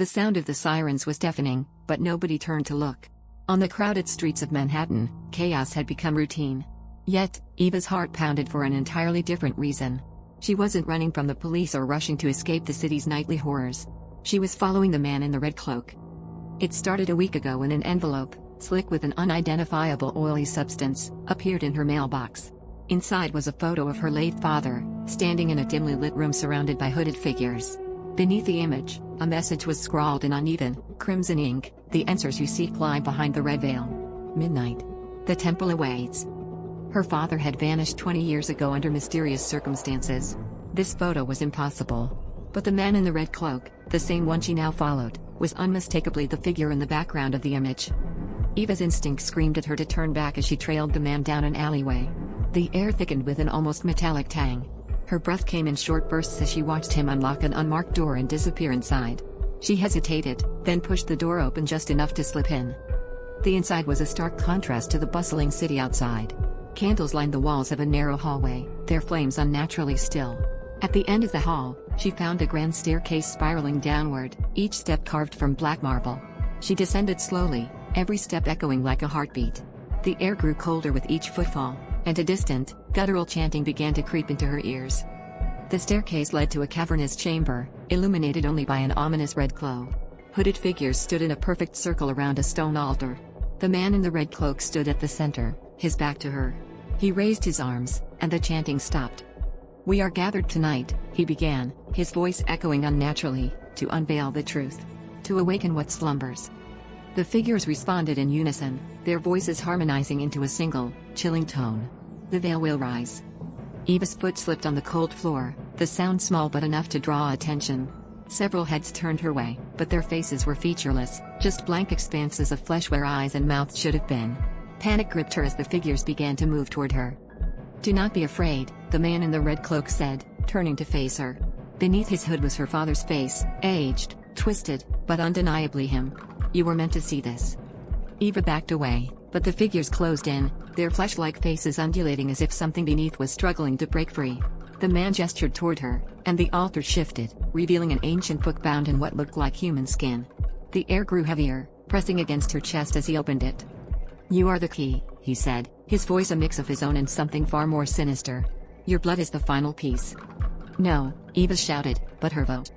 The sound of the sirens was deafening, but nobody turned to look. On the crowded streets of Manhattan, chaos had become routine. Yet, Eva's heart pounded for an entirely different reason. She wasn't running from the police or rushing to escape the city's nightly horrors. She was following the man in the red cloak. It started a week ago when an envelope, slick with an unidentifiable oily substance, appeared in her mailbox. Inside was a photo of her late father, standing in a dimly lit room surrounded by hooded figures. Beneath the image, a message was scrawled in uneven, crimson ink: "The answers you seek lie behind the red veil. Midnight. The temple awaits." Her father had vanished 20 years ago under mysterious circumstances. This photo was impossible. But the man in the red cloak, the same one she now followed, was unmistakably the figure in the background of the image. Eva's instinct screamed at her to turn back as she trailed the man down an alleyway. The air thickened with an almost metallic tang. Her breath came in short bursts as she watched him unlock an unmarked door and disappear inside. She hesitated, then pushed the door open just enough to slip in. The inside was a stark contrast to the bustling city outside. Candles lined the walls of a narrow hallway, their flames unnaturally still. At the end of the hall, she found a grand staircase spiraling downward, each step carved from black marble. She descended slowly, every step echoing like a heartbeat. The air grew colder with each footfall, and a distant, guttural chanting began to creep into her ears. The staircase led to a cavernous chamber, illuminated only by an ominous red glow. Hooded figures stood in a perfect circle around a stone altar. The man in the red cloak stood at the center, his back to her. He raised his arms, and the chanting stopped. "We are gathered tonight," he began, his voice echoing unnaturally, "to unveil the truth. To awaken what slumbers." The figures responded in unison, their voices harmonizing into a single, chilling tone. "The veil will rise." Eva's foot slipped on the cold floor, the sound small but enough to draw attention. Several heads turned her way, but their faces were featureless, just blank expanses of flesh where eyes and mouths should have been. Panic gripped her as the figures began to move toward her. "Do not be afraid," the man in the red cloak said, turning to face her. Beneath his hood was her father's face, aged, twisted, but undeniably him. "You were meant to see this." Eva backed away, but the figures closed in, their flesh-like faces undulating as if something beneath was struggling to break free. The man gestured toward her, and the altar shifted, revealing an ancient book bound in what looked like human skin. The air grew heavier, pressing against her chest as he opened it. "You are the key," he said, his voice a mix of his own and something far more sinister. "Your blood is the final piece." "No," Eva shouted, but her vote